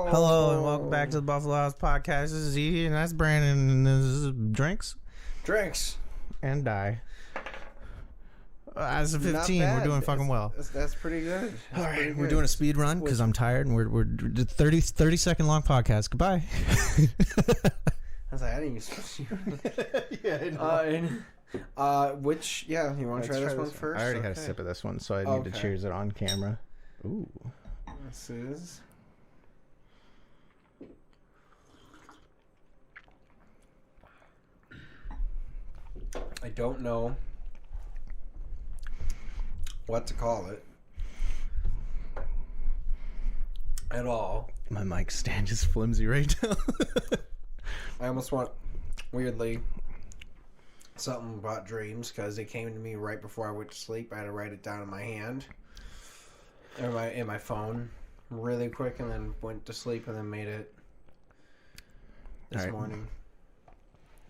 Hello and welcome back to the Buffalo House Podcast. This is E, and that's Brandon, and this is Drinks and Die. As of 15, we're doing fucking well. That's pretty good. All right, we're doing a speed run because I'm tired, and we're 30 second long podcast. Goodbye. I was like, I didn't even Yeah, I know. you want to try this one first? I already had a sip of this one, so I need to cheers it on camera. Ooh. This is... I don't know what to call it at all. My mic stand is flimsy right now. I almost want, weirdly, something about dreams because it came to me right before I went to sleep. I had to write it down in my hand or in my phone really quick, and then went to sleep and then made it this morning.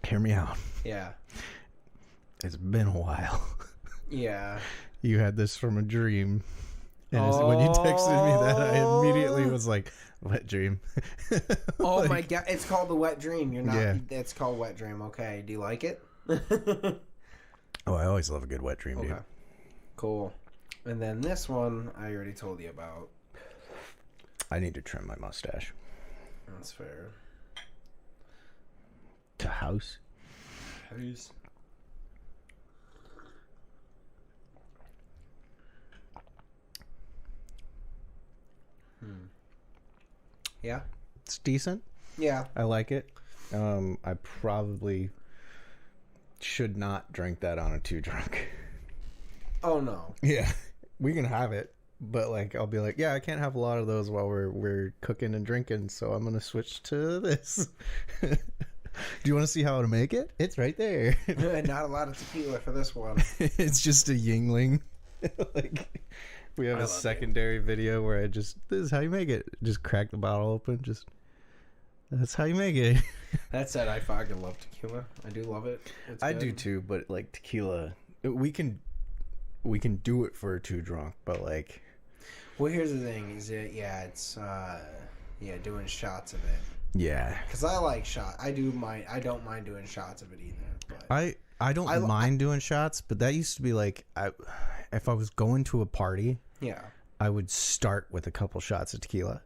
Hear me out. Yeah. It's been a while. Yeah. You had this from a dream. And when you texted me that, I immediately was like, wet dream. Oh Like, my God. It's called the Wet Dream. You're not, Yeah. It's called Wet Dream. Okay. Do you like it? Oh, I always love a good wet dream, dude. Okay. Cool. And then this one, I already told you about. I need to trim my mustache. That's fair. To house? Who's... Yeah. It's decent. Yeah. I like it. I probably should not drink that on a too drunk. Oh no. Yeah. We can have it, but like I'll be like, yeah, I can't have a lot of those while we're cooking and drinking, so I'm gonna switch to this. Do you want to see how to make it? It's right there. Not a lot of tequila for this one. It's just a Yingling. Like we have a secondary video where this is how you make it. Just crack the bottle open. That's how you make it. That said, I fucking love tequila. I do love it. I do too, but like tequila, we can do it for too drunk, but like. Well, here's the thing: is it? Yeah, it's doing shots of it. Yeah. Because I like shot. I don't mind doing shots of it either. But I don't mind doing shots, but that used to be like if I was going to a party, yeah, I would start with a couple shots of tequila.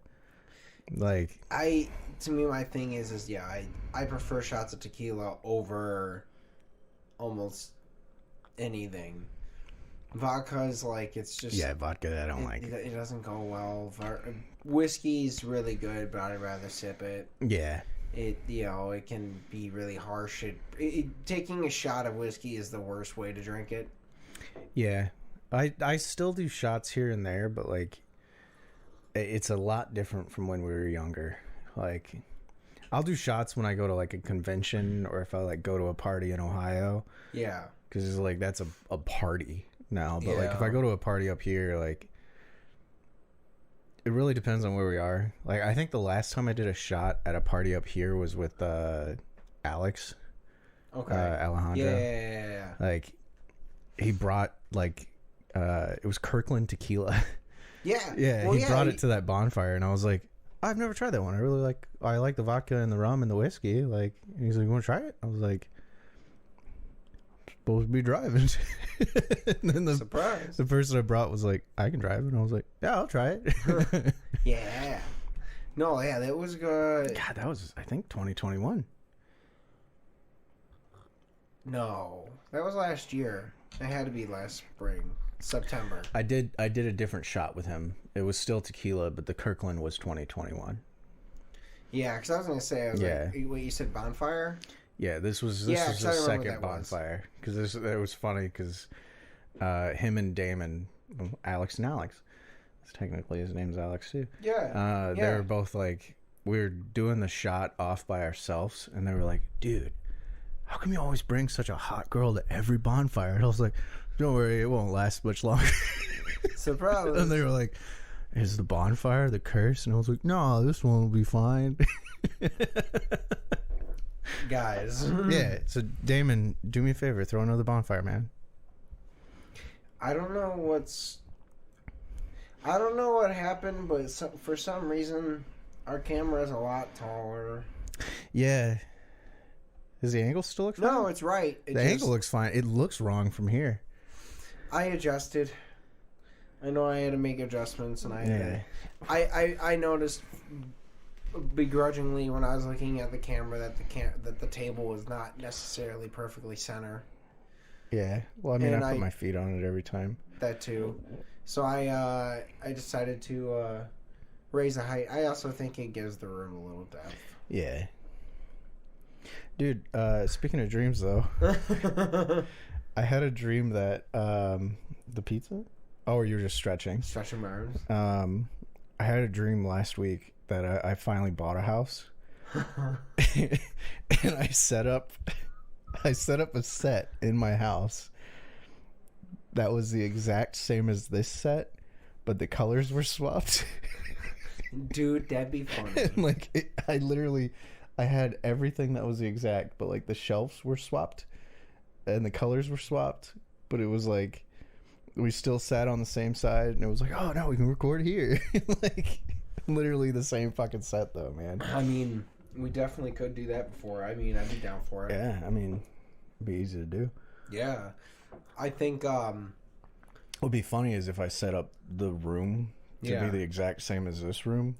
Like to me, my thing is I prefer shots of tequila over almost anything. Vodka is like, it's just... vodka I don't like. It doesn't go well. Whiskey's really good, but I'd rather sip it. Yeah. It can be really harsh. Taking a shot of whiskey is the worst way to drink it. Yeah. I still do shots here and there, but like it's a lot different from when we were younger. Like I'll do shots when I go to like a convention or if I like go to a party in Ohio. Yeah. Because it's like that's a party now. But like if I go to a party up here, like it really depends on where we are. Like I think the last time I did a shot at a party up here was with Alex. Okay. Alejandro. Yeah. Like he brought like it was Kirkland tequila. Yeah. Yeah. Well, he brought it to that bonfire, and I was like, I've never tried that one. I like the vodka and the rum and the whiskey. Like, and he's like, you want to try it? I was like, I'm supposed to be driving. And then Surprise. The person I brought was like, I can drive it. And I was like, yeah, I'll try it. Yeah. No, yeah, that was good. God, that was, I think, 2021. No, that was last year. It had to be last spring, September. I did a different shot with him. It was still tequila, but the Kirkland was 2021. Yeah, because I was going to say, like, wait, you said bonfire? Yeah, this was the second bonfire. Because it was funny because him and Damon, Alex and Alex, technically his name's Alex too. Yeah. They were both like, we were doing the shot off by ourselves, and they were like, dude, how come you always bring such a hot girl to every bonfire? And I was like, don't worry, it won't last much longer. Surprise. And they were like, is the bonfire the curse? And I was like, no, this one will be fine. Guys. Yeah, so Damon, do me a favor, throw another bonfire, man. I don't know what happened, but for some reason Our camera is a lot taller. Yeah. Does the angle still look fine? No, it's right. The angle looks fine. It looks wrong from here. I adjusted. I know I had to make adjustments, and Yeah. I noticed begrudgingly when I was looking at the camera that the table was not necessarily perfectly center. Yeah. Well, I mean, And I put my feet on it every time. That too. So I decided to raise the height. I also think it gives the room a little depth. Yeah. Dude, speaking of dreams, though, I had a dream that the pizza. Oh, or you were just stretching. Stretching my arms. I had a dream last week that I finally bought a house, and I set up a set in my house that was the exact same as this set, but the colors were swapped. Dude, that'd be funny. And like I had everything that was the exact, but like the shelves were swapped and the colors were swapped, but it was like we still sat on the same side, and it was like, oh no, we can record here. Like literally the same fucking set though, man. I mean, we definitely could do that before. I mean, I'd be down for it. Yeah, I mean, it'd be easy to do. Yeah. I think What would be funny is if I set up the room to Yeah. be the exact same as this room.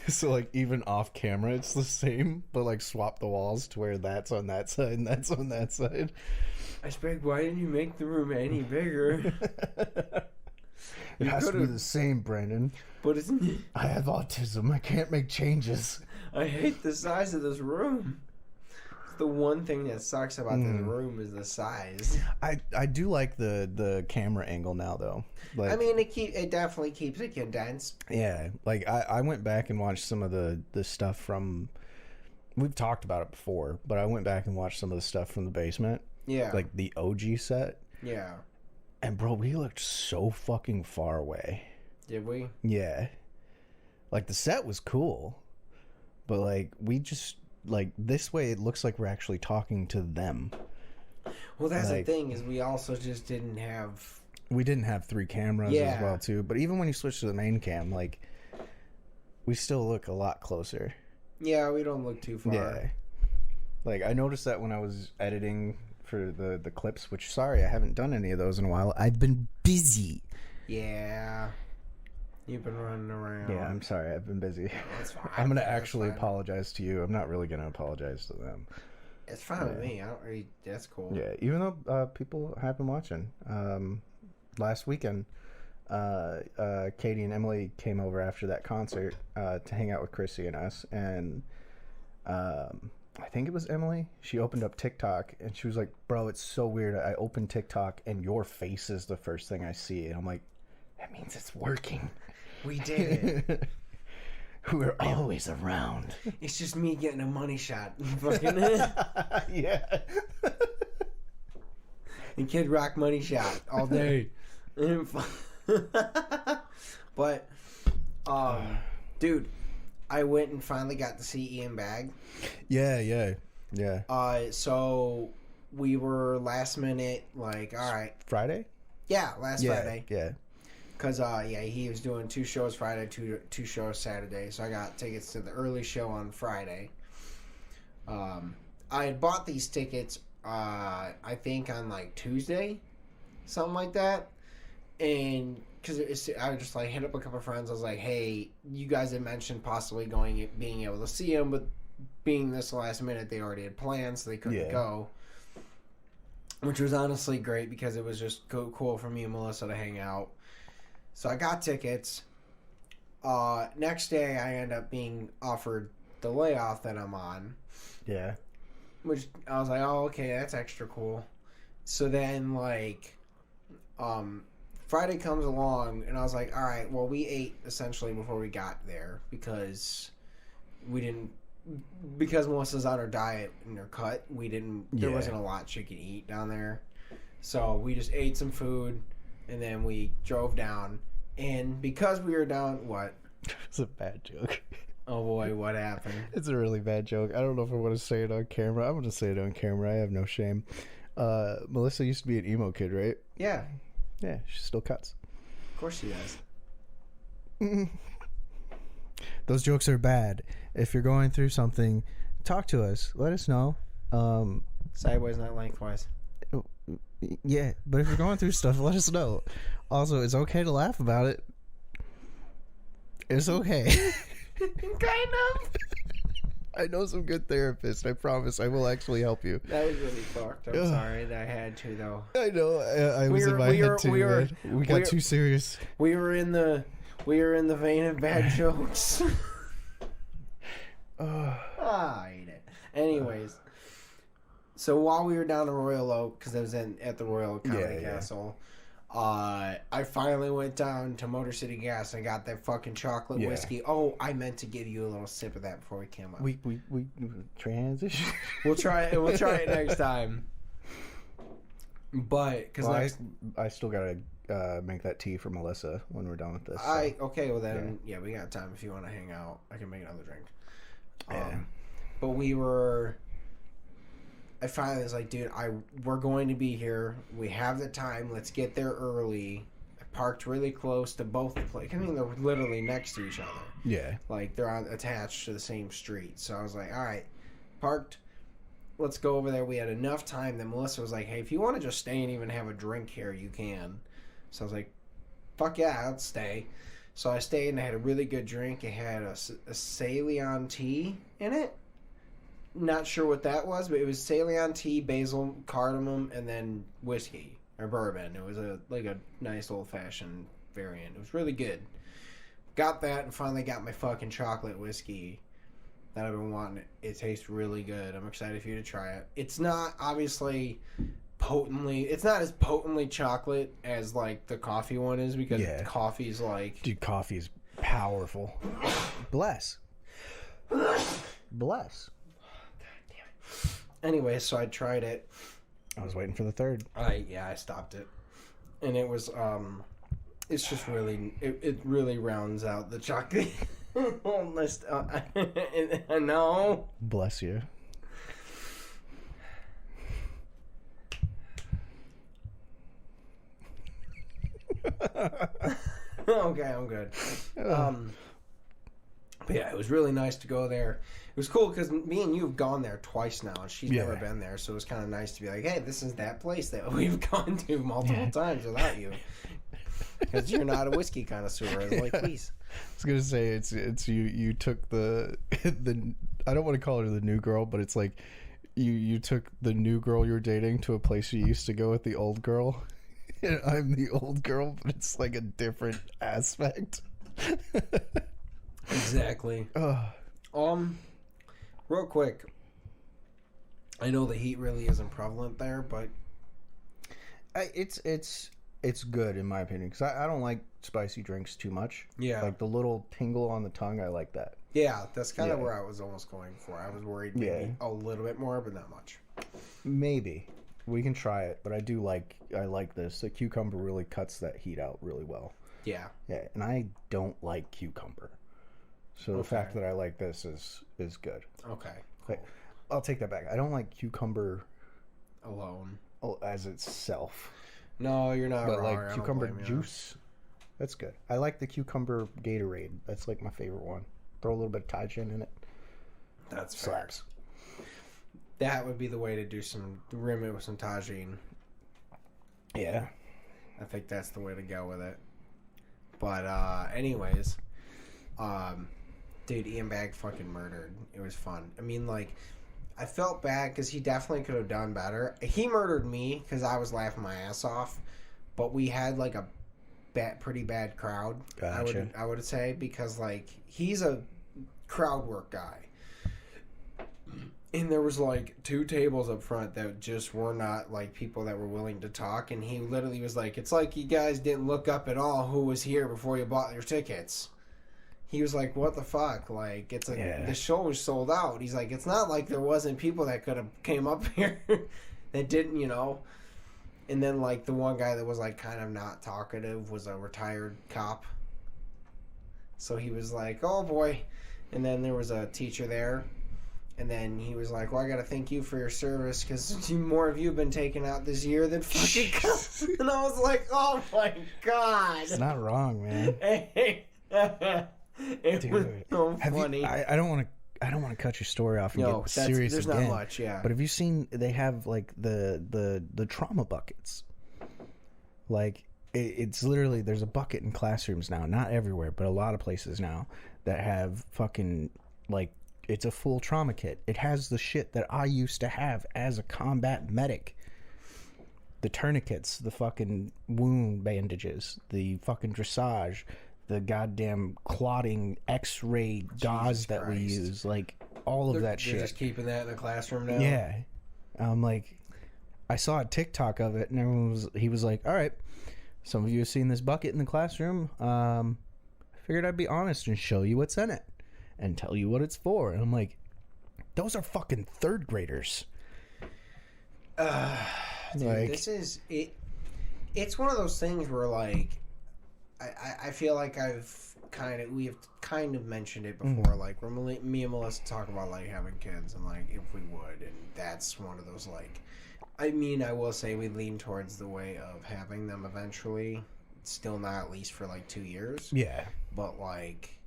So like even off camera it's the same, but like swap the walls to where that's on that side and that's on that side. I expect, why didn't you make the room any bigger? It has to be the same, Brandon. But it's I have autism. I can't make changes. I hate the size of this room. It's the one thing that sucks about this room is the size. I do like the camera angle now though. Like, I mean, it definitely keeps it condensed. yeah, like I went back and watched some of the stuff from. We've talked about it before, but I went back and watched some of the stuff from the basement. Yeah. Like the OG set. Yeah. And bro, we looked so fucking far away. Did we? Yeah. Like the set was cool, but like we just like this way it looks like we're actually talking to them. Well, that's Like- the thing is we also just didn't have. We didn't have 3 cameras Yeah. as well too, but even when you switch to the main cam, like we still look a lot closer. Yeah, we don't look too far. Yeah. Like I noticed that when I was editing for the clips, which sorry, I haven't done any of those in a while. I've been busy. Yeah. You've been running around. Yeah, I'm sorry. I've been busy. That's fine. I'm going to That's actually fine. apologize to you. I'm not really going to apologize to them. It's fine with me. I don't really. That's cool. Yeah, even though people have been watching. Last weekend, Katie and Emily came over after that concert to hang out with Chrissy and us. And I think it was Emily. She opened up TikTok and she was like, bro, it's so weird. I opened TikTok and your face is the first thing I see. And I'm like, that means it's working. We did it. We're always around. It's just me getting a money shot. Fucking Yeah. and Kid Rock money shot all day. But, dude, I went and finally got to see Ian Bagg. Yeah. So we were last minute, like, all right. Friday? Yeah, last Friday. Yeah. Because, he was doing 2 shows Friday, two shows Saturday. So I got tickets to the early show on Friday. I had bought these tickets, I think on, like, Tuesday. Something like that. And because I was just like hit up a couple of friends. I was like, "Hey, you guys had mentioned possibly being able to see him, but being this last minute, they already had plans, so they couldn't go." Which was honestly great because it was just cool for me and Melissa to hang out. So I got tickets. Next day, I end up being offered the layoff that I'm on. Yeah. Which I was like, "Oh, okay, that's extra cool." So then, like, Friday comes along, and I was like, all right, well, we ate essentially before we got there because Melissa's on her diet and her cut, there wasn't a lot she could eat down there. So we just ate some food, and then we drove down. And because we were down, what? It's a bad joke. Oh boy, what happened? It's a really bad joke. I don't know if I want to say it on camera. I'm going to say it on camera. I have no shame. Melissa used to be an emo kid, right? Yeah, Yeah, she still cuts. of course she does. Those jokes are bad. If you're going through something, talk to us. Let us know. Sideways, not lengthwise. Yeah, but if you're going through stuff, let us know. Also, it's okay to laugh about it. It's okay. Kind of. I know some good therapists. I promise I will actually help you. That was really fucked. I'm sorry that I had to, though. I know. I was in my head too, man. We got too serious. We were in the vein of bad jokes. I hate it. Anyways, so while we were down in Royal Oak, because I was at the Royal Comedy Castle, I finally went down to Motor City Gas and got that fucking chocolate whiskey. Oh, I meant to give you a little sip of that before we came up. We transition. We'll try it. We'll try it next time. But because I still gotta make that tea for Melissa when we're done with this. Okay. Well then, yeah, we got time. If you want to hang out, I can make another drink. Yeah. But I finally was like, dude, we're going to be here. We have the time. Let's get there early. I parked really close to both the places. I mean, they're literally next to each other. Yeah. Like, they're attached to the same street. So I was like, all right, parked. Let's go over there. We had enough time that Melissa was like, hey, if you want to just stay and even have a drink here, you can. So I was like, fuck yeah, I'll stay. So I stayed and I had a really good drink. It had a Ceylon tea in it. Not sure what that was, but it was Ceylon tea, basil, cardamom, and then whiskey or bourbon. It was a nice old fashioned variant. It was really good. Got that and finally got my fucking chocolate whiskey that I've been wanting. It tastes really good. I'm excited for you to try it. It's not obviously it's not as potently chocolate as like the coffee one is, because coffee's like, dude, coffee is powerful. Bless. Anyway, so I tried it. I was waiting for the third. I stopped it, and it was it's just really it really rounds out the chocolate list. No, bless you. Okay, I'm good. But yeah, it was really nice to go there. It was cool because me and you have gone there twice now, and she's never been there, so it was kind of nice to be like, hey, this is that place that we've gone to multiple times without you. Because you're not a whiskey connoisseur. I was like, please. I was gonna say it's you took the I don't want to call her the new girl, but it's like you took the new girl you're dating to a place you used to go with the old girl. And I'm the old girl, but it's like a different aspect. Exactly. Real quick, I know the heat really isn't prevalent there, but it's good in my opinion, because I don't like spicy drinks too much. Yeah, like the little tingle on the tongue, I like that. Yeah, that's kind of where I was almost going for. I was worried maybe a little bit more, but not much. Maybe we can try it, but I like this. The cucumber really cuts that heat out really well. Yeah, and I don't like cucumber. So the fact that I like this is good. Okay. Cool. I'll take that back. I don't like cucumber alone as itself. No, you're not wrong. But like cucumber juice, that's good. I like the cucumber Gatorade. That's like my favorite one. Throw a little bit of Tajin in it. That's slaps. That would be the way to rim it with some Tajin. Yeah. I think that's the way to go with it. But anyways, dude, Ian Bagg fucking murdered. It was fun. I mean, like, I felt bad because he definitely could have done better. He murdered me because I was laughing my ass off, but we had like a pretty bad crowd. Gotcha. I would say, because like he's a crowd work guy, and there was like 2 tables up front that just were not like people that were willing to talk, and he literally was like, "It's like you guys didn't look up at all who was here before you bought your tickets." He was like, what the fuck? Like, it's the show was sold out. He's like, it's not like there wasn't people that could have came up here that didn't, you know. And then, like, the one guy that was, like, kind of not talkative was a retired cop. So he was like, oh, boy. And then there was a teacher there. And then he was like, well, I got to thank you for your service because more of you have been taken out this year than fucking cops. And I was like, oh, my God. It's not wrong, man. It was so have funny. I don't want to cut your story off and No, get serious there's again. not much, yeah. But have you seen they have like the trauma buckets? Like it's literally there's a bucket in classrooms now, not everywhere, but a lot of places now that have fucking like it's a full trauma kit. It has the shit that I used to have as a combat medic. The tourniquets, the fucking wound bandages, the fucking dressage, the goddamn clotting X-ray gauze that we use, like all of that shit. They're just keeping that in the classroom now. Yeah, like I saw a TikTok of it, and he was like, "All right, some of you have seen this bucket in the classroom. I figured I'd be honest and show you what's in it, and tell you what it's for." And I'm like, "Those are fucking third graders." Dude, Like, this is it. It's one of those things where, like, I feel like we have kind of mentioned it before. Like, me and Melissa talk about like having kids and like if we would, and that's one of those like. I mean, I will say we lean towards the way of having them eventually. Still not at least for like 2 years. yeah, But like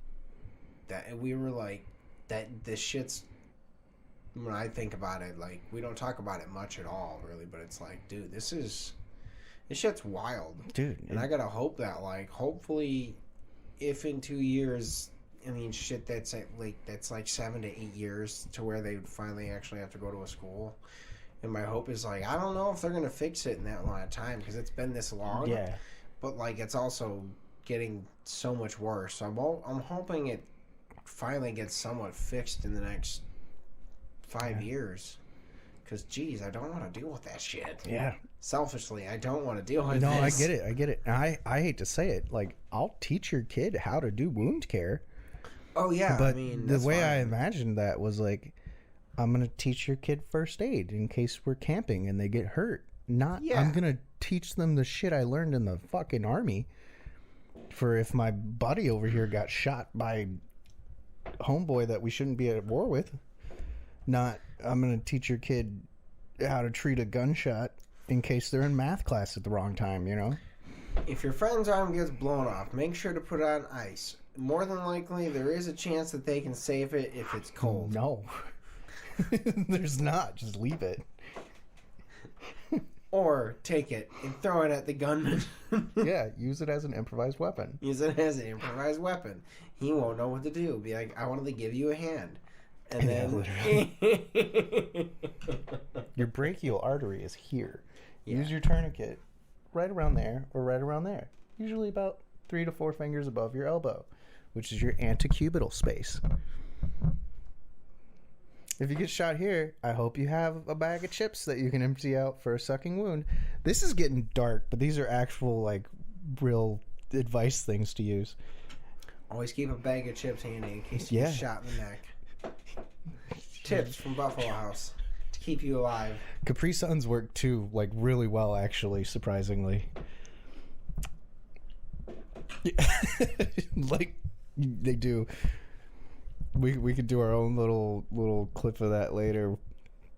that, we were like that. This shit's. When I think about it, like we don't talk about it much at all, really. But it's like, dude, this shit's wild, dude. and I gotta hope that, like, hopefully, if in 2 years, I mean, shit, that's like 7 to 8 years to where they would finally actually have to go to a school. And my hope is like, I don't know if they're gonna fix it in that long of time because it's been this long. Yeah, But like, it's also getting so much worse. So I'm hoping it finally gets somewhat fixed in the next 5 years. Because, geez, I don't want to deal with that shit. yeah. Selfishly, I don't want to deal with No, this. I get it. I hate to say it, like I'll teach your kid how to do wound care. Oh, yeah. But I mean, the that's way I fine. imagined that was like, I'm going to teach your kid first aid in case we're camping and they get hurt. Not, Yeah. I'm going to teach them the shit I learned in the fucking army for if my buddy over here got shot by homeboy that we shouldn't be at war with. Not, I'm going to teach your kid how to treat a gunshot in case they're in math class at the wrong time, you know? If your friend's arm gets blown off, make sure to put it on ice. More than likely, there is a chance that they can save it if it's cold. No. There's not. Just leave it. Or take it and throw it at the gunman. Yeah, use it as an improvised weapon. Use it as an improvised weapon. He won't know what to do. Be like, I wanted to give you a hand. And then... Your brachial artery is here. Yeah. Use your tourniquet right around there or right around there. Usually about 3 to 4 fingers above your elbow, which is your antecubital space. If you get shot here, I hope you have a bag of chips that you can empty out for a sucking wound. This is getting dark, but these are actual, like, real advice things to use. Always keep a bag of chips handy in case you Yeah. get shot in the neck. Tips from Buffalo House to keep you alive. Capri Suns work too, like really well, actually, surprisingly. Yeah. Like they do. We could do our own little clip of that later.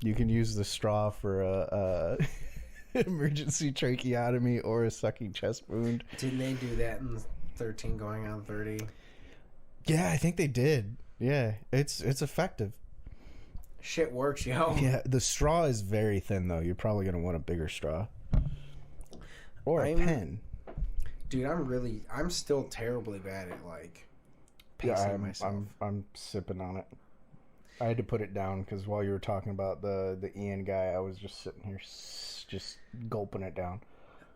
You can use the straw for a emergency tracheotomy or a sucking chest wound. Didn't they do that in 13 going on 30? Yeah, I think they did. Yeah, it's effective. Shit works, yo. Yeah, the straw is very thin though. You're probably gonna want a bigger straw or a pen. Dude, I'm still terribly bad at like pacing Yeah, myself. I'm sipping on it. I had to put it down because while you were talking about the Ian guy, I was just sitting here just gulping it down.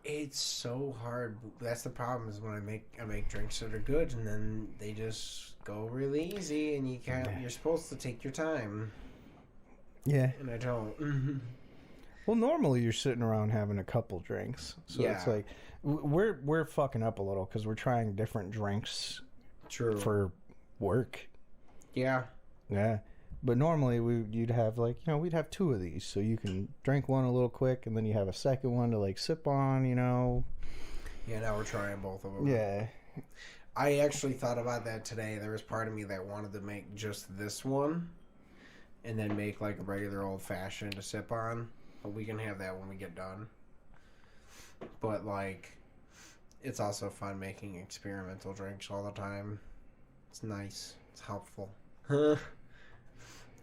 It's so hard. That's the problem is when I make drinks that are good and then they just go really easy and you can't. You're supposed to take your time. Yeah. And I don't. Well, normally you're sitting around having a couple drinks, so Yeah. it's like we're fucking up a little because we're trying different drinks True. for work. Yeah. Yeah. But normally you'd have like, we'd have 2 of these, so you can drink one a little quick, and then you have a second one to like sip on, Yeah, now we're trying both of them. Yeah. I actually thought about that today. There was part of me that wanted to make just this one and then make like a regular old fashioned to sip on. But we can have that when we get done. But like, it's also fun making experimental drinks all the time. It's nice. It's helpful.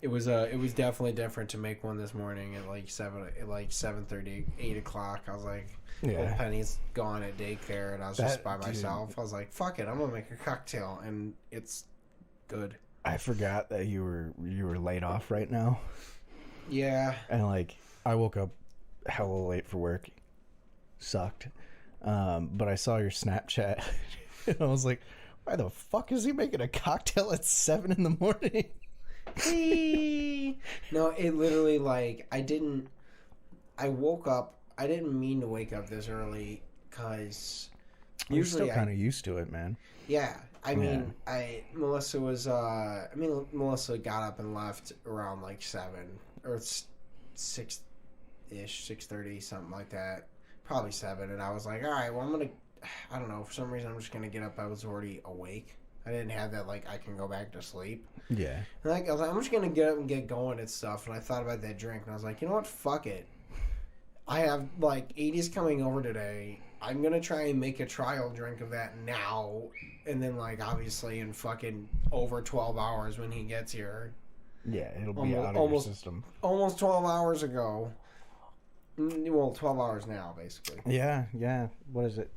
It was definitely different to make one this morning at like 7:30, 8 o'clock. I was like, Yeah. Penny's gone at daycare, and I was just by myself. I was like, fuck it, I'm gonna make a cocktail, and it's good. I forgot that you were laid off right now. Yeah. And like I woke up hella late for work. Sucked. But I saw your Snapchat and I was like, why the fuck is he making a cocktail at 7 in the morning? No, it literally, like, I woke up, I didn't mean to wake up this early, because You're still kind of used to it, man. Yeah. I mean, Melissa got up and left around like 7 or 6-ish, 6:30, something like that. Probably 7. And I was like, all right, well, I don't know, for some reason I'm just going to get up. I was already awake. I didn't have that, like, I can go back to sleep. Yeah. And I was like, I'm just going to get up and get going and stuff. And I thought about that drink, and I was like, you know what? Fuck it. I have, like, 80s coming over today. I'm going to try and make a trial drink of that now. And then, like, obviously in fucking over 12 hours when he gets here. Yeah, it'll be out of your system. Almost 12 hours ago. Well, 12 hours now, basically. Yeah. What is it?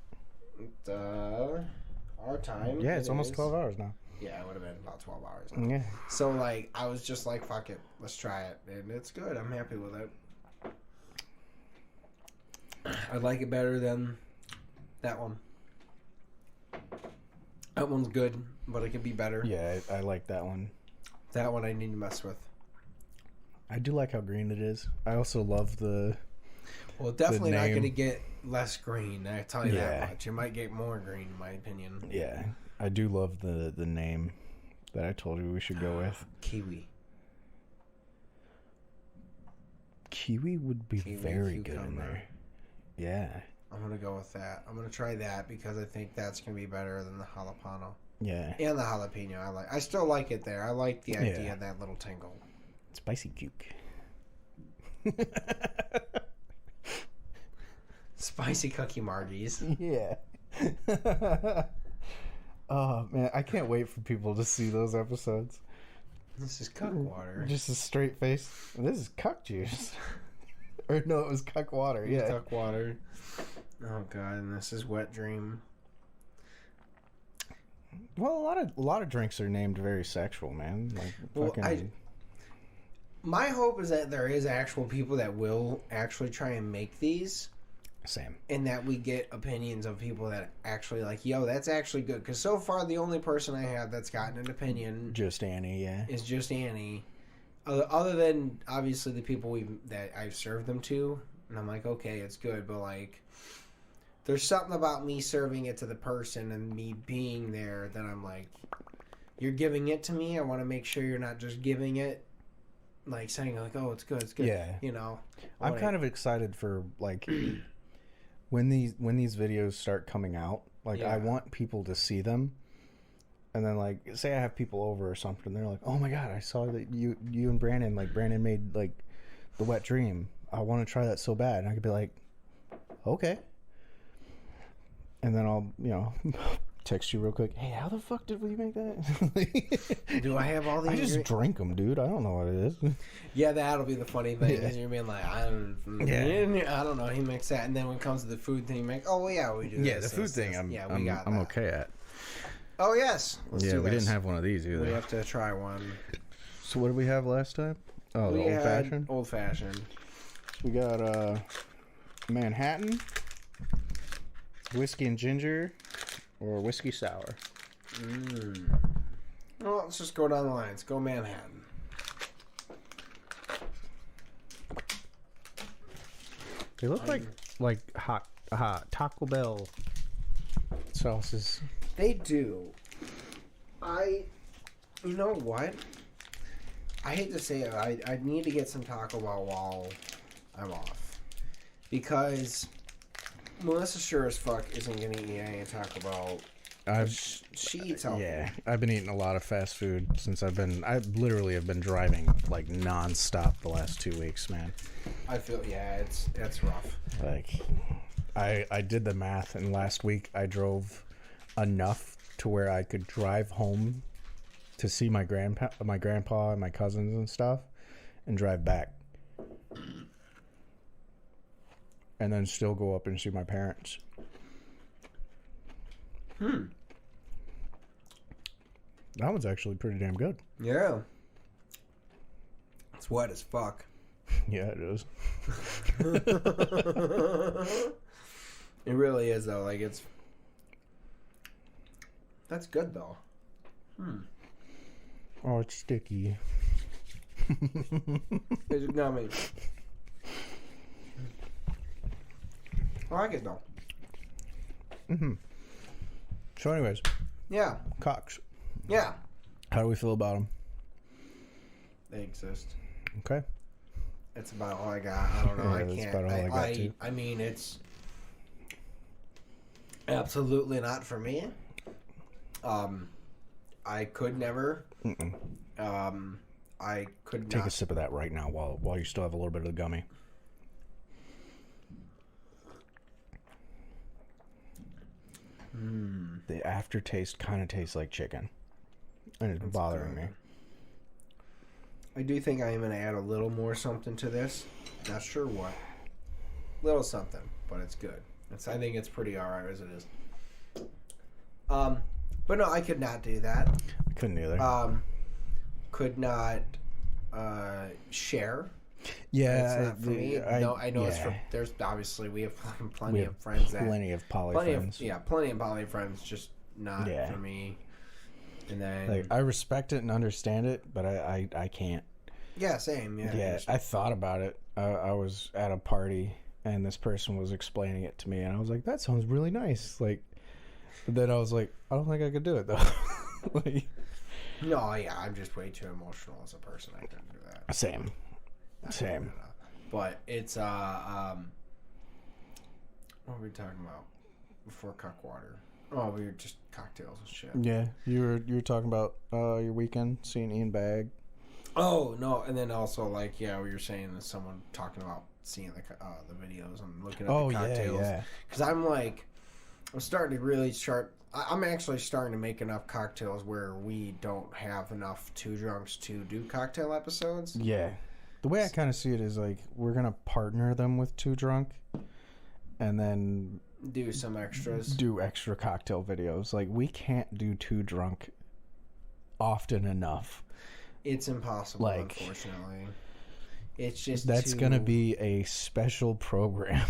Our time. Yeah, it's almost 12 hours now. Yeah, it would have been about 12 hours. Yeah. So, like, I was just like, fuck it. Let's try it. And it's good. I'm happy with it. I like it better than that one. That one's good, but it could be better. Yeah, I like that one. That one I need to mess with. I do like how green it is. I also love the... Well, definitely not going to get less green. I tell you Yeah. that much. You might get more green, in my opinion. Yeah, I do love the name that I told you we should go with. Kiwi. Kiwi would be very cucumber. good in there. Yeah. I'm going to go with that. I'm going to try that because I think that's going to be better than the jalapeno. Yeah. And the jalapeno. I still like it there. I like the idea of that little tingle. Spicy juke. Spicy cookie margies. Yeah. Oh, man. I can't wait for people to see those episodes. This is cuck water. Just a straight face. This is cuck juice. Or no, it was cuck water. Yeah. Cuck water. Oh, God. And this is wet dream. Well, a lot of drinks are named very sexual, man. Like, Well, fucking... My hope is that there is actual people that will actually try and make these. Same. And that we get opinions of people that actually like, yo, that's actually good. Because so far, the only person I have that's gotten an opinion Just Annie, yeah. is just Annie. Other than, obviously, the people that I've served them to. And I'm like, okay, it's good. But, like, there's something about me serving it to the person and me being there that I'm like, you're giving it to me. I want to make sure you're not just giving it. Like, saying, like, oh, it's good, it's good. Yeah. You know? I'm kind of excited for, like... When these videos start coming out, like I want people to see them, and then like say I have people over or something, they're like, "Oh my god, I saw that you and Brandon made like the wet dream. I want to try that so bad." And I could be like, "Okay," and then I'll text you real quick. Hey, how the fuck did we make that? Do I have all these? I just drink them, dude. I don't know what it is. Yeah, that'll be the funny thing. Is you're being like, I don't know. He makes that, and then when it comes to the food thing, you make, oh yeah, we do. Yeah, the food thing, I'm okay at. Oh yes. Let's do we this. didn't have one of these either. We have to try one. So what did we have last time? Oh, the old fashioned. Old fashioned. We got Manhattan, whiskey and ginger, or whiskey sour. Well, let's just go down the line. Let's go Manhattan. They look like hot Taco Bell sauces. They do. You know what? I hate to say it. I need to get some Taco Bell while I'm off. Because Melissa sure as fuck isn't going to eat any Taco Bell. She eats healthy. Yeah, I've been eating a lot of fast food since I literally have been driving like nonstop the last 2 weeks, man. I feel, it's rough. Like, I did the math, and last week I drove enough to where I could drive home to see my grandpa, and my cousins and stuff, and drive back, and then still go up and see my parents. That one's actually pretty damn good. Yeah. It's wet as fuck. Yeah, it is. It really is, though. Like, it's... That's good, though. Oh, it's sticky. It's gummy. I like it, though. So anyways, Yeah. cocks. Yeah. How do we feel about them? They exist. Okay. That's about all I got. I don't know. Yeah, I that's can't. about all I got, too. I mean, it's absolutely not for me. I could never. I could Take not. a sip of that right now while you still have a little bit of the gummy. The aftertaste kind of tastes like chicken, and it's bothering me. I do think I am going to add a little more something to this. Not sure what. Little something, but it's good. I think it's pretty alright as it is. But no, I could not do that. I couldn't either. Could not share. Yeah, It's not for me. I know it's for. There's obviously we have fucking plenty of friends that plenty of poly friends. plenty of poly friends, just not for me. And then Like, I respect it and understand it, but I can't. yeah, same. Yeah, I thought about it. I was at a party and this person was explaining it to me, and I was like, "That sounds really nice." Like, but then I was like, "I don't think I could do it though." Like, no, yeah, I'm just way too emotional as a person. I couldn't do that. Same. But it's what were we talking about before Cuckwater? Oh, we were just cocktails and shit. Yeah, you were talking about your weekend seeing Ian Bag. Oh no, and then also like we were saying that someone talking about seeing the videos and looking at the cocktails. Yeah. Because I'm starting to really start. I'm actually starting to make enough cocktails where we don't have enough Two Drunks to do cocktail episodes. Yeah. The way I kind of see it is like we're gonna partner them with Two Drunk, and then do some extras. Do extra cocktail videos. Like, we can't do Two Drunk often enough. It's impossible, like, unfortunately. It's just that's gonna be a special program.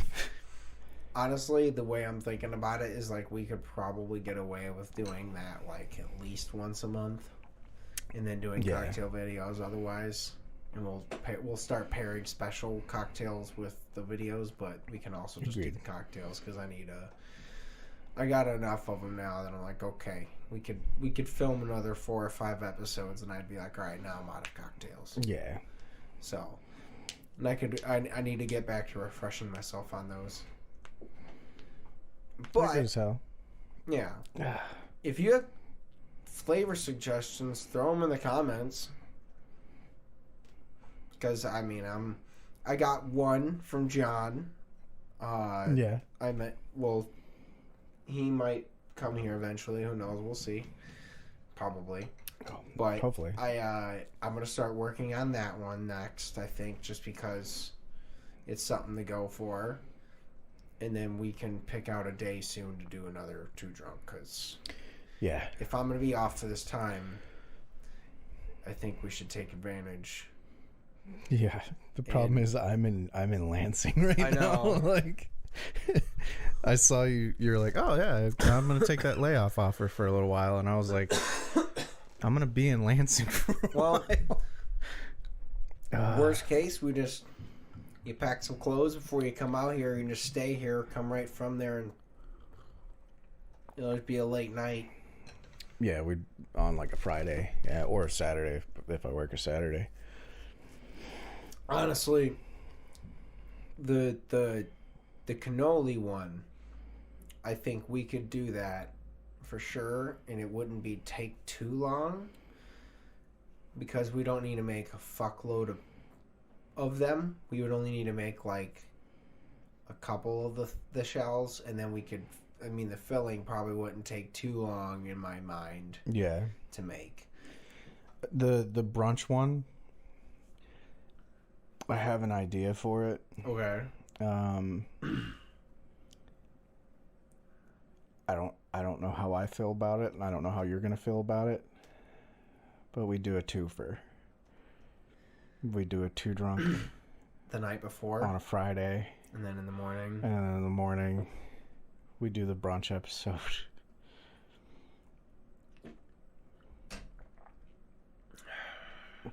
Honestly, the way I'm thinking about it is like we could probably get away with doing that like at least once a month, and then doing cocktail videos otherwise. And we'll start pairing special cocktails with the videos, but we can also just do the cocktails because I got enough of them now that I'm like, okay, we could film another 4 or 5 episodes, and I'd be like, all right, now I'm out of cocktails. Yeah. So, and I need to get back to refreshing myself on those. But as hell. Yeah, if you have flavor suggestions, throw them in the comments. Because, I mean, I got one from John. Yeah. He might come here eventually. Who knows? We'll see. Probably. But hopefully. I'm going to start working on that one next, I think, just because it's something to go for. And then we can pick out a day soon to do another Two Drunk. Because if I'm going to be off for this time, I think we should take advantage. Yeah, the problem is I'm in Lansing right now. Like, I saw you. You're like, oh yeah, I'm gonna take that layoff offer for a little while, and I was like, I'm gonna be in Lansing for a while. Worst case, you pack some clothes before you come out here. You can just stay here, come right from there, and it'll be a late night. Yeah, we're on like a Friday, or a Saturday if I work a Saturday. Honestly, the cannoli one, I think we could do that for sure, and it wouldn't take too long because we don't need to make a fuckload of them. We would only need to make like a couple of the shells, and then we could. I mean, the filling probably wouldn't take too long in my mind. Yeah. To make. The brunch one, I have an idea for it. Okay. I don't know how I feel about it, and I don't know how you're gonna feel about it. But we do a twofer. We do a two drunk The night before on a Friday, and then in the morning. and then in the morning we do the brunch episode.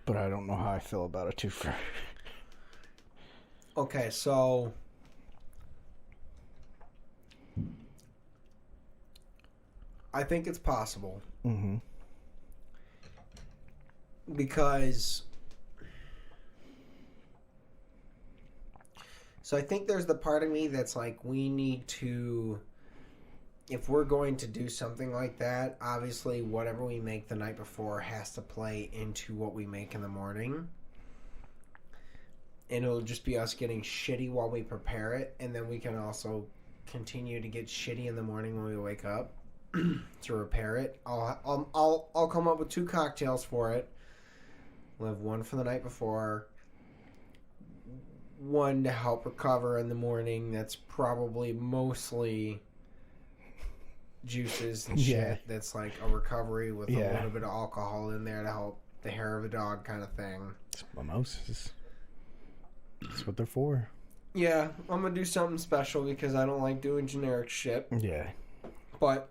But I don't know how I feel about a twofer. Okay, so I think it's possible Mm-hmm. because so I think there's the part of me that's like, we need to, if we're going to do something like that, obviously whatever we make the night before has to play into what we make in the morning. And it'll just be us getting shitty while we prepare it, and then we can also continue to get shitty in the morning when we wake up to repair it. I'll come up with 2 cocktails for it. We'll have one for the night before, one to help recover in the morning. That's probably mostly juices and shit. Yeah. That's like a recovery with a Yeah. little bit of alcohol in there to help the hair of the dog kind of thing. It's mimosas. That's what they're for. Yeah, I'm gonna do something special because I don't like doing generic shit. Yeah. But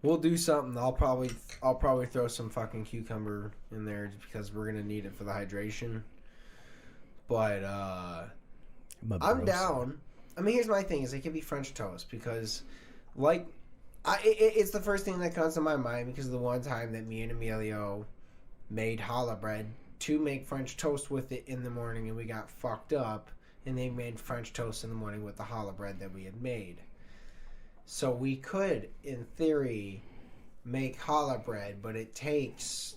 we'll do something. I'll probably throw some fucking cucumber in there just because we're gonna need it for the hydration. But I'm down. I mean, here's my thing: is it could be French toast because, like, it's the first thing that comes to my mind because of the one time that me and Emilio made challah bread to make French toast with it in the morning, and we got fucked up, and they made French toast in the morning with the challah bread that we had made. So we could, in theory, make challah bread, but it takes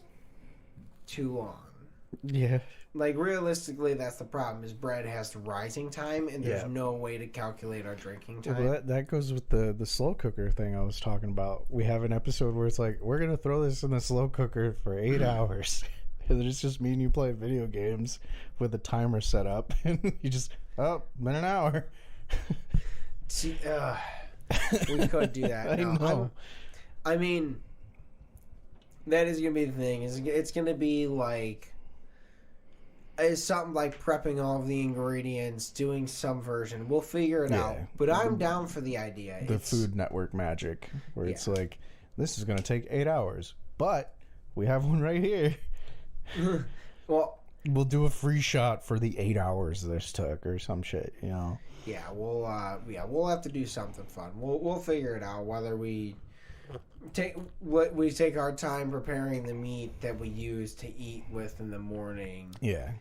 too long. Yeah. Like, realistically, that's the problem, is bread has rising time, and there's Yeah. no way to calculate our drinking time. Well, that goes with the slow cooker thing I was talking about. We have an episode where it's like, we're going to throw this in the slow cooker for 8 hours. And it's just me and you play video games with a timer set up. And you just, been an hour. See, we could do that. I No, know. I mean, that is going to be the thing. It's going to be like, it's something like prepping all of the ingredients, doing some version. We'll figure it out. But I'm down for the idea. The Food Network magic, where it's Yeah. like, this is going to take 8 hours, but we have one right here. Well, We'll do a free shot for the 8 hours this took, or some shit, you know. yeah, we'll have to do something fun. We'll figure it out, whether we take our time preparing the meat that we use to eat with in the morning. Yeah.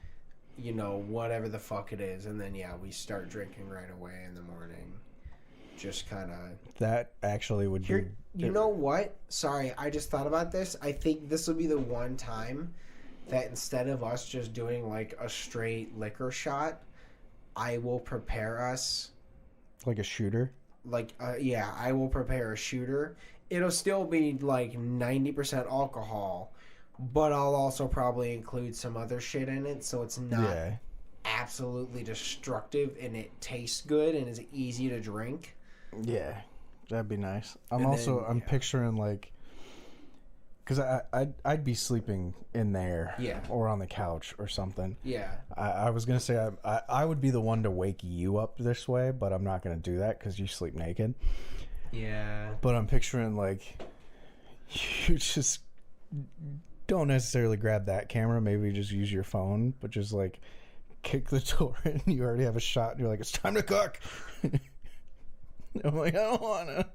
You know, whatever the fuck it is, and then we start drinking right away in the morning. Just kind of. That actually would be. You know what? Sorry, I just thought about this. I think this will be the one time that instead of us just doing like a straight liquor shot, I will prepare us Like a shooter? I will prepare a shooter. It'll still be like 90% alcohol, but I'll also probably include some other shit in it so it's not absolutely destructive and it tastes good and is easy to drink. Yeah. That'd be nice. I'm picturing like, because I'd be sleeping in there, or on the couch or something. Yeah. I was gonna say I would be the one to wake you up this way, but I'm not gonna do that because you sleep naked. Yeah. But I'm picturing like, you just don't necessarily grab that camera. Maybe just use your phone, but just like kick the door in. You already have a shot, and you're like, it's time to cook. I'm like, I don't wanna.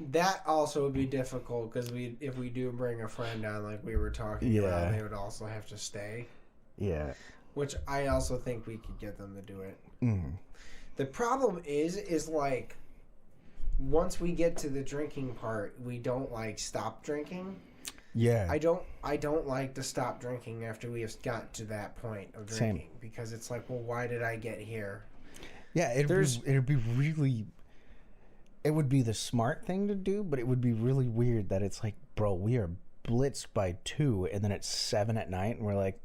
That also would be difficult because if we do bring a friend on like we were talking about, they would also have to stay. Yeah. Which I also think we could get them to do it. Mm-hmm. The problem is like, once we get to the drinking part, we don't like stop drinking. Yeah. I don't like to stop drinking after we have got to that point of drinking. Because it's like, well, why did I get here? Yeah, it'd be really. it would be the smart thing to do, but it would be really weird that it's like, bro, we are blitzed by 2, and then it's 7 at night, and we're like,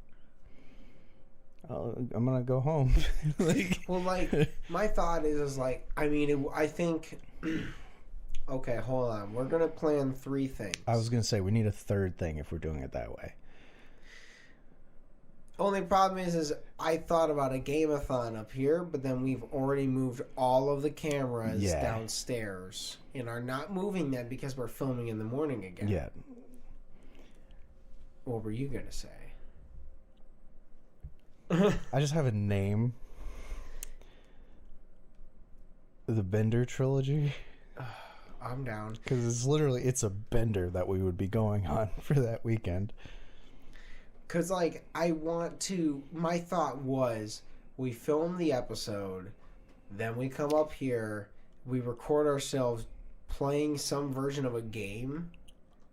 oh, I'm gonna go home. Like, well, like, my thought is like, I mean, I think. Okay, hold on. We're gonna plan 3 things. I was gonna say we need a third thing if we're doing it that way. Only problem is I thought about a game-a-thon up here, but then we've already moved all of the cameras downstairs and are not moving them because we're filming in the morning again. Yeah. What were you gonna say? I just have a name. The Bender trilogy. I'm down. Because it's a bender that we would be going on for that weekend. Because, like, my thought was, we film the episode, then we come up here, we record ourselves playing some version of a game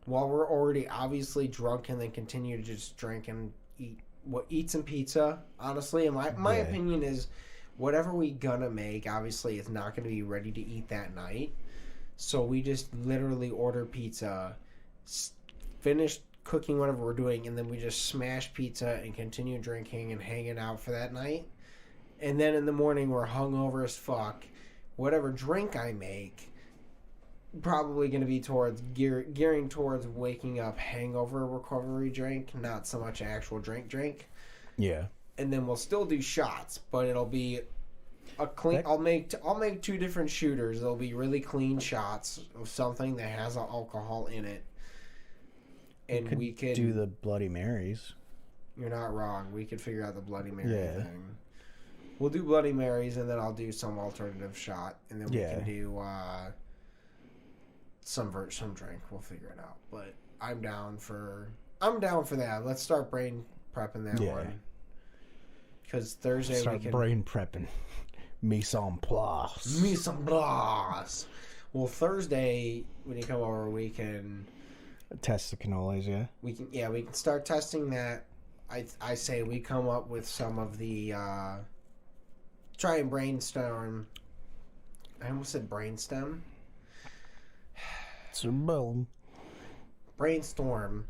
while we're already obviously drunk, and then continue to just drink and eat some pizza, honestly. And my opinion is, whatever we gonna make, obviously, is not gonna be ready to eat that night. So we just literally order pizza, finish cooking whatever we're doing, and then we just smash pizza and continue drinking and hanging out for that night. And then in the morning, we're hungover as fuck. Whatever drink I make, probably going to be towards gearing towards waking up hangover recovery drink, not so much actual drink. Yeah. And then we'll still do shots, but it'll be a clean. I'll make 2 different shooters. They'll be really clean shots of something that has alcohol in it. And we could do the Bloody Marys. You're not wrong. We could figure out the Bloody Mary thing. We'll do Bloody Marys, and then I'll do some alternative shot, and then we can do some drink. We'll figure it out. But I'm down for that. Let's start brain prepping that one. Because Thursday we can brain prepping. Mise en place. Mise en place. Well, Thursday when you come over, we can test the cannolis. We can start testing that. I say we come up with some of the try and brainstorm. I almost said brainstem. Brainstorm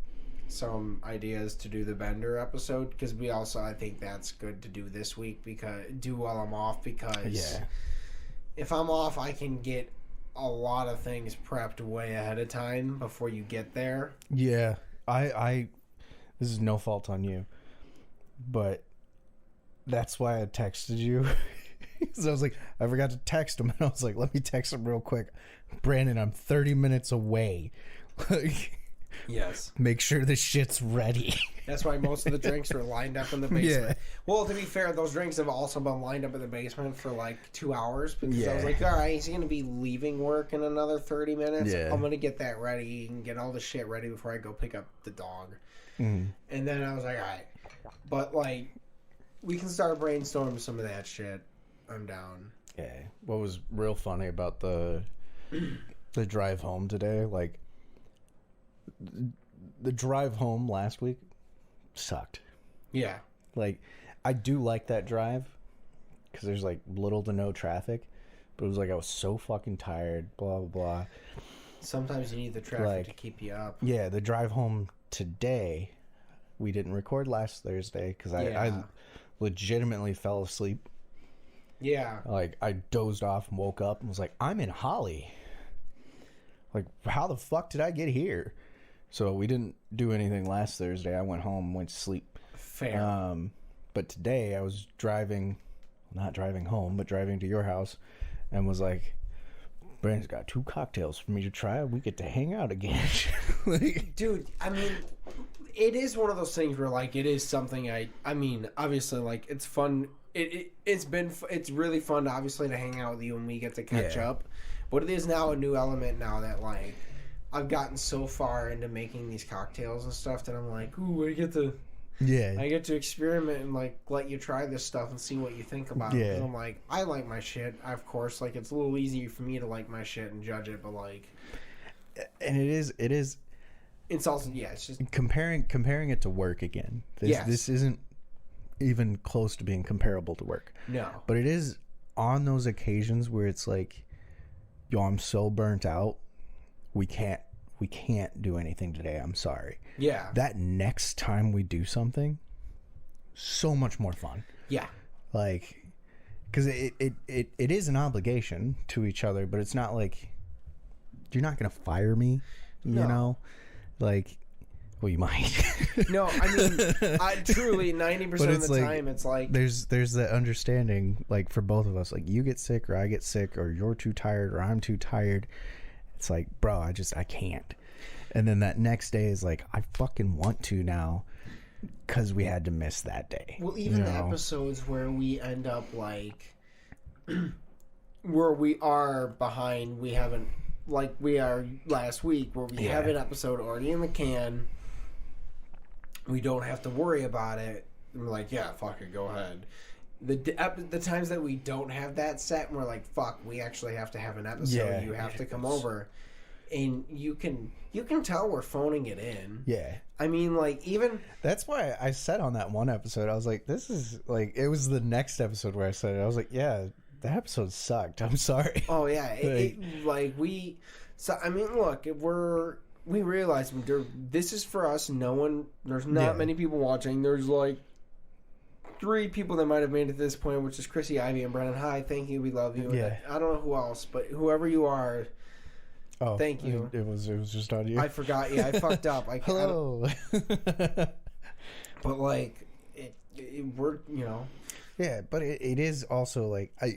some ideas to do the Bender episode, because I think that's good to do this week, because while I'm off, because if I'm off, I can get a lot of things prepped way ahead of time before you get there. Yeah, I this is no fault on you, but that's why I texted you. So I was like, I forgot to text him, and I was like, let me text him real quick. Brandon, I'm 30 minutes away. Like, yes. Make sure the shit's ready. That's why most of the drinks are lined up in the basement. Yeah. Well, to be fair, those drinks have also been lined up in the basement for like 2 hours, because I was like, all right, he's going to be leaving work in another 30 minutes. Yeah. I'm going to get that ready and get all the shit ready before I go pick up the dog. Mm. And then I was like, all right. But, like, we can start brainstorming some of that shit. I'm down. Yeah. What was real funny about the drive home today, like, the drive home last week sucked. Yeah. Like, I do like that drive because there's, like, little to no traffic, but it was like I was so fucking tired, blah, blah, blah. Sometimes you need the traffic to keep you up. Yeah, the drive home today, we didn't record last Thursday because I legitimately fell asleep. Yeah. Like, I dozed off and woke up and was like, I'm in Holly. Like, how the fuck did I get here? So we didn't do anything last Thursday. I went home, went to sleep. Fair. But today I was not driving home, but driving to your house, and was like, Brandon's got 2 cocktails for me to try. We get to hang out again. Like, dude, I mean, it is one of those things where, like, it is something I mean, obviously, like, it's fun. It's really fun, obviously, to hang out with you and we get to catch up. But it is now a new element now that, like, I've gotten so far into making these cocktails and stuff that I'm like, ooh, I get to experiment and, like, let you try this stuff and see what you think about it. And I'm like, I like my shit. Of course, like, it's a little easier for me to like my shit and judge it, but, like, and it is. It's also it's just comparing it to work again. This isn't even close to being comparable to work. No, but it is on those occasions where it's like, yo, I'm so burnt out. We can't do anything today. I'm sorry. Yeah. That next time we do something, so much more fun. Yeah. Like, because it is an obligation to each other, but it's not like you're not gonna fire me, you know, like, well, you might. No, I mean, truly 90% of the like, time it's like there's that understanding, like, for both of us, like, you get sick or I get sick or you're too tired or I'm too tired. It's like, bro, I can't. And then that next day is like, I fucking want to now because we had to miss that day. Well, even the episodes where we end up like where we are behind, we haven't, like we are last week where we have an episode already in the can. We don't have to worry about it. We're like, yeah, fuck it, go ahead. The times that we don't have that set, and we're like, fuck, we actually have to have an episode. Yeah, you have to come over, and you can tell we're phoning it in. Yeah. I mean, like, even that's why I said on that one episode, I was like, this is like, it was the next episode where I said it. I was like, yeah, that episode sucked. I'm sorry. Oh yeah, So I mean, look, we realize this is for us. There's not many people watching. There's like 3 people that might have made it to this point, which is Chrissy, Ivy, and Brennan. Hi, thank you, we love you. Yeah. I don't know who else, but whoever you are, thank you. It was just on you. I forgot. Yeah, I fucked up. Hello. But like, we're Yeah, but it is also like, I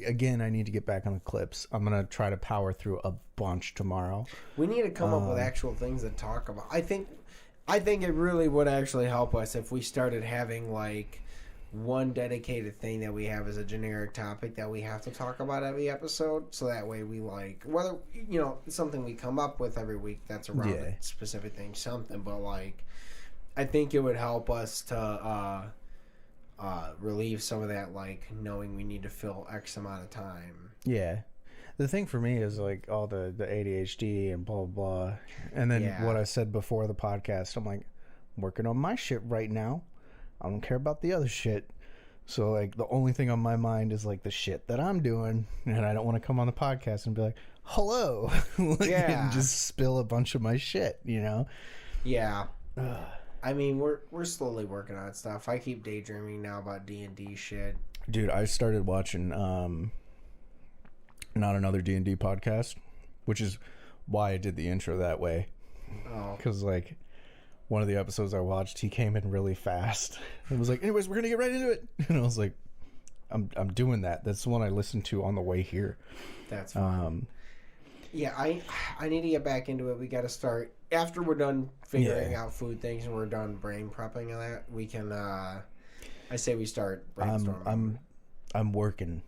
need to get back on the clips. I'm gonna try to power through a bunch tomorrow. We need to come up with actual things to talk about. I think it really would actually help us if we started having like one dedicated thing that we have as a generic topic that we have to talk about every episode, so that way we like, whether something we come up with every week that's around a specific thing, something, but like, I think it would help us to relieve some of that, like knowing we need to fill X amount of time. Yeah. The thing for me is like all the ADHD and blah, blah, blah. And then what I said before the podcast, I'm like, I'm working on my shit right now. I don't care about the other shit. So like the only thing on my mind is like the shit that I'm doing. And I don't want to come on the podcast and be like, hello. And just spill a bunch of my shit, Yeah. I mean, we're slowly working on stuff. I keep daydreaming now about D&D shit. Dude, I started watching Not Another D&D podcast, which is why I did the intro that way. Oh. Because, like, one of the episodes I watched, he came in really fast. It was like, anyways, we're going to get right into it. And I was like, I'm doing that. That's the one I listened to on the way here. That's fine. Yeah, I need to get back into it. We got to start after we're done figuring out food things and we're done brain prepping and that. We can. I say we start brainstorming. I'm working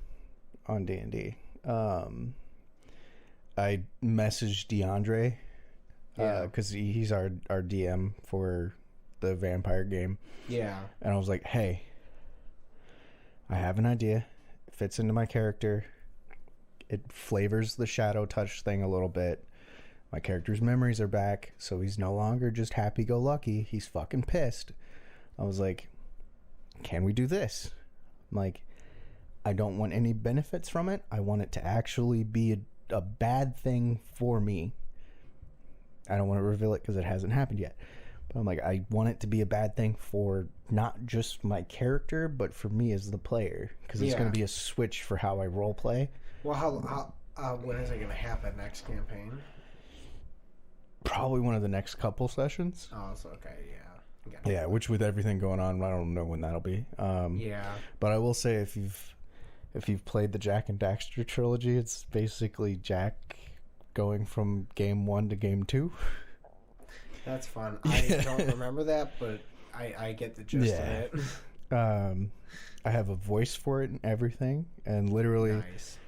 on D&D. I messaged DeAndre because he's our DM for the vampire game. Yeah, and I was like, hey, I have an idea. It fits into my character. It flavors the shadow touch thing a little bit. My character's memories are back, so he's no longer just happy-go-lucky. He's fucking pissed. I was like, can we do this? I'm like, I don't want any benefits from it. I want it to actually be a bad thing for me. I don't want to reveal it because it hasn't happened yet. But I'm like, I want it to be a bad thing for not just my character, but for me as the player. Because it's going to be a switch for how I role play. Well, when is it going to happen next campaign? Probably one of the next couple sessions. Oh, it's okay, yeah. Yeah, which with everything going on, I don't know when that'll be. But I will say, if you've played the Jack and Daxter trilogy, it's basically Jack going from game 1 to game 2. That's fun. I don't remember that, but I get the gist of it. I have a voice for it and everything, and literally, nice.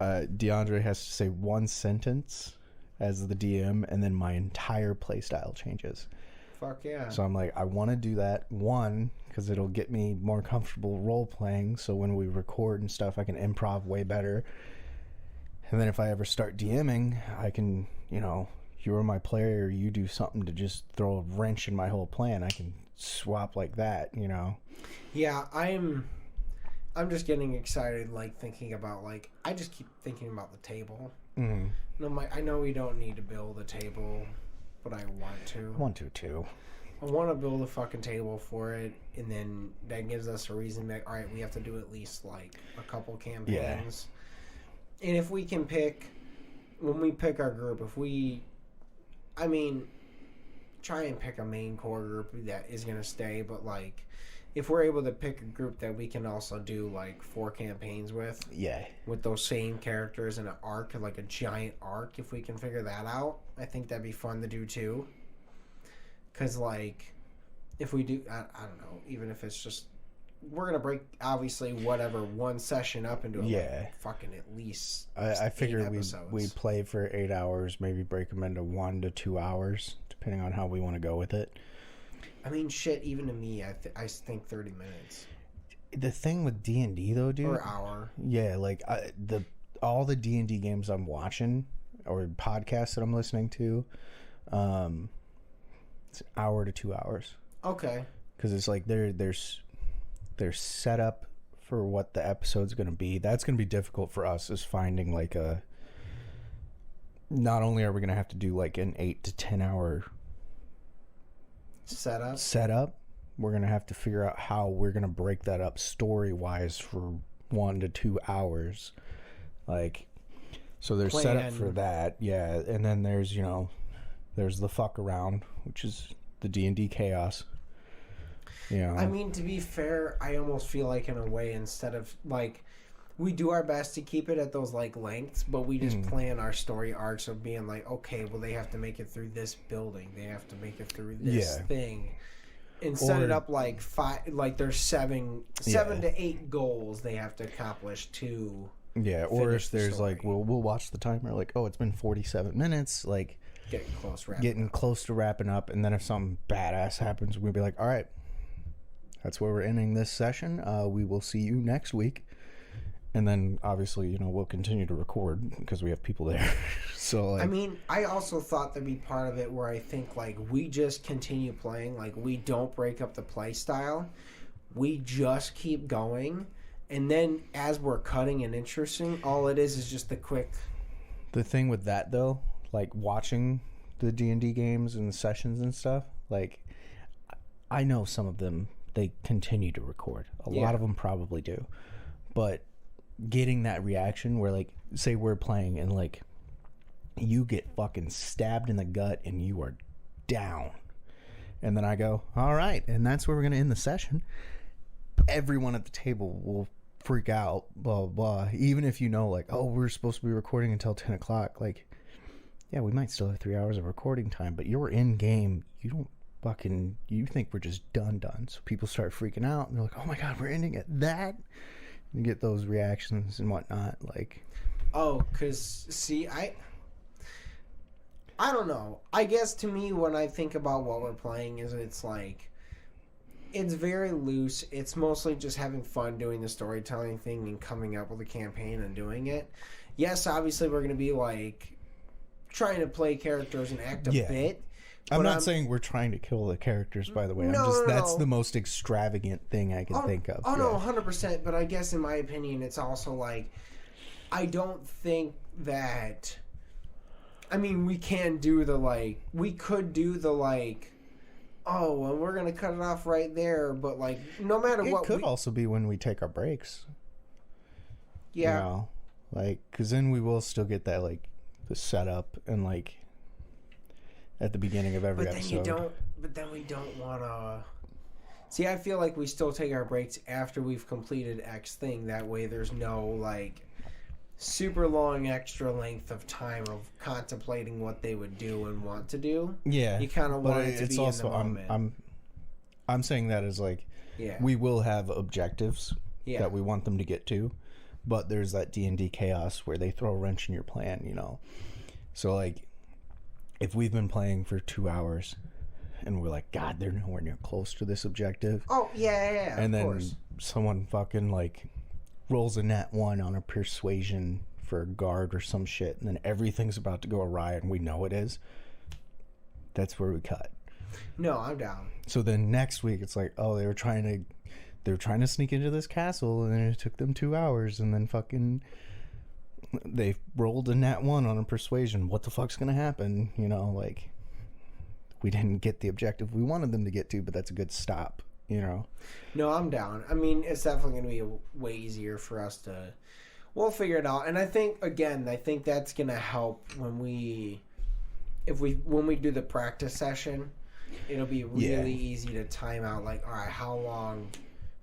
DeAndre has to say one sentence as the DM, and then my entire playstyle changes. Fuck yeah. So I'm like, I want to do that, one, because it'll get me more comfortable role-playing, so when we record and stuff, I can improv way better. And then if I ever start DMing, I can, you're my player, you do something to just throw a wrench in my whole plan. I can swap like that, Yeah, I'm just getting excited, like, thinking about, like, I just keep thinking about the table. Mm. And I'm like, I know we don't need to build a table, but I want to. I want to too. I want to build a fucking table for it, and then that gives us a reason to, all right, we have to do at least like a couple campaigns. Yeah. And if we can pick, when we pick our group, try and pick a main core group that is going to stay, but like, if we're able to pick a group that we can also do like 4 campaigns with those same characters in an arc, like a giant arc, if we can figure that out, I think that'd be fun to do too. Because, like, if we do, I don't know, even if it's just, we're going to break, obviously, whatever, one session up into fucking at least I figure we play for 8 hours, maybe break them into 1 to 2 hours, depending on how we want to go with it. I mean, shit, even to me, I think 30 minutes. The thing with D&D, though, dude. Or an hour. Yeah, like, all the D&D games I'm watching, or podcasts that I'm listening to, it's an hour to 2 hours. Okay. Because it's like they're set up for what the episode's going to be. That's going to be difficult for us, is finding like a. Not only are we going to have to do like an 8 to 10 hour setup, we're going to have to figure out how we're going to break that up story wise for 1 to 2 hours. Like, so there's set up for that, yeah, and then there's there's the fuck around, which is the D&D chaos. I mean, to be fair, I almost feel like in a way, instead of like, we do our best to keep it at those like lengths, but we just plan our story arcs of being like, okay, well, they have to make it through this building, they have to make it through this thing, and set it up like 5, like there's 7 to 8 goals they have to accomplish to. Yeah, or if there's like, we'll watch the timer, like, oh, it's been 47 minutes, like. Getting close to wrapping up, and then if something badass happens, we'll be like, all right, that's where we're ending this session. We will see you next week. And then obviously, we'll continue to record because we have people there. So like, I mean, I also thought there'd be part of it where I think like we just continue playing, like we don't break up the play style. We just keep going, and then as we're cutting and interesting, all it is just the quick. The thing with that though, like watching the D&D games and the sessions and stuff, like I know some of them, they continue to record. A lot of them probably do. But getting that reaction where like, say we're playing and like you get fucking stabbed in the gut and you are down. And then I go, all right, and that's where we're going to end the session. Everyone at the table will freak out, blah, blah, blah. Even if like, oh, we're supposed to be recording until 10 o'clock, like, yeah, we might still have 3 hours of recording time, but you're in game. You don't fucking, you think we're just done. So people start freaking out and they're like, oh my God, we're ending at that. You get those reactions and whatnot. Like, oh, because see, I don't know. I guess to me, when I think about what we're playing, it's like, it's very loose. It's mostly just having fun doing the storytelling thing and coming up with a campaign and doing it. Yes, obviously we're going to be like trying to play characters and act a bit. I'm not saying we're trying to kill the characters, by the way. That's the most extravagant thing I can think of. Oh, no, 100%. But I guess in my opinion, it's also like, I don't think that, I mean, we can do the like, we could do the like, oh, well, we're going to cut it off right there. But like, no matter what. It could also be when we take our breaks. Yeah. Like, because then we will still get that like, the setup and like at the beginning of every episode. But then we don't want to. See, I feel like we still take our breaks after we've completed X thing. That way, there's no like super long extra length of time of contemplating what they would do and want to do. Yeah, you kind of want it to be also, in the moment. I'm saying that as like, we will have objectives that we want them to get to. But there's that D&D chaos where they throw a wrench in your plan, So, like, if we've been playing for 2 hours and we're like, God, they're nowhere near close to this objective. Oh, yeah. And then someone fucking, like, rolls a nat 1 on a persuasion for a guard or some shit, and then everything's about to go awry and we know it is. That's where we cut. No, I'm down. So then next week, it's like, oh, they were trying to sneak into this castle, and then it took them 2 hours, and then fucking they rolled a nat 1 on a persuasion. What the fuck's gonna happen? You know, like, we didn't get the objective we wanted them to get to, but that's a good stop, you know? No, I'm down. I mean, it's definitely going to be way easier for us to... We'll figure it out. And I think that's going to help when we do the practice session. It'll be really easy to time out, like, all right, how long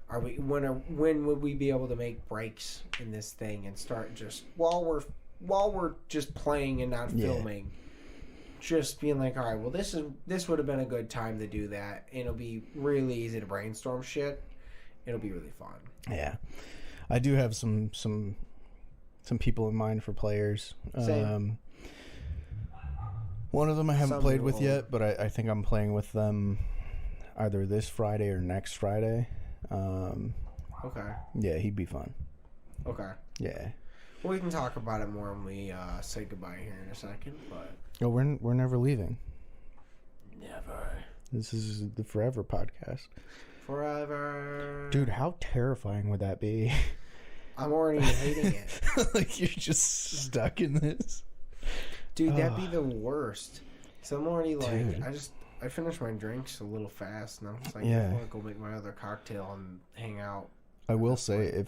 are we... When would we be able to make breaks in this thing and start just... While we're just playing and not filming... Just being like, all right, well, this would have been a good time to do that. And it'll be really easy to brainstorm shit. It'll be really fun. Yeah, I do have some people in mind for players. Same. One of them I haven't played with yet, but I think I'm playing with them either this Friday or next Friday. Okay. Yeah, he'd be fun. Okay. Yeah. Well, we can talk about it more when we say goodbye here in a second, but... Oh, we're never leaving. Never. This is the Forever podcast. Forever. Dude, how terrifying would that be? I'm already hating it. Like, you're just stuck in this. Dude, that'd be the worst. So I'm already like, Dude. I finished my drinks a little fast, and I'm just like, Yeah. I want to go make my other cocktail and hang out. I will say,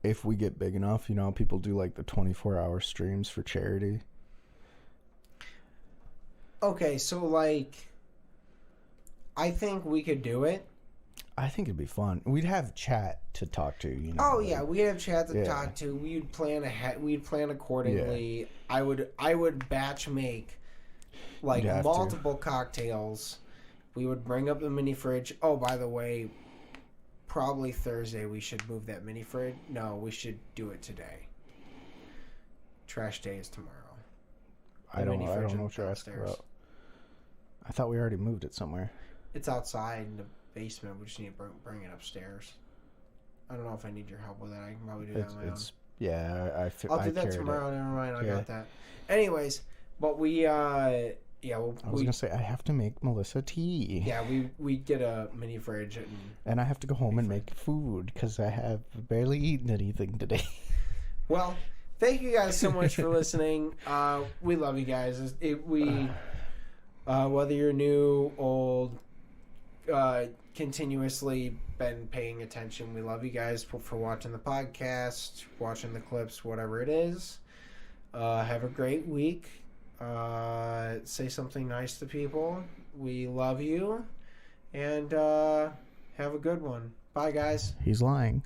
if we get big enough, you know, people do like the 24-hour streams for charity. Okay, so like, I think we could do it. I think it'd be fun. We'd have chat to talk to, you know. Oh like, yeah, we'd have chat to talk to. We'd plan ahead. We'd plan accordingly. Yeah. I would batch make like multiple cocktails. We would bring up the mini fridge. Oh, by the way, probably Thursday we should move that mini fridge. No, we should do it today. Trash day is tomorrow. I don't know what you're asking about. I thought we already moved it somewhere. It's outside in the basement. We just need to bring it upstairs. I don't know if I need your help with that. I can probably do that on my own. Yeah, I'll do that tomorrow. Never mind. I got that. Anyways, but we I was gonna say I have to make Melissa tea. Yeah, we get a mini fridge and I have to go home and make food because I have barely eaten anything today. Well, thank you guys so much for listening. We love you guys. Whether you're new, old, continuously been paying attention, we love you guys for watching the podcast, watching the clips, whatever it is. Have a great week. Say something nice to people. We love you. And have a good one. Bye, guys. He's lying.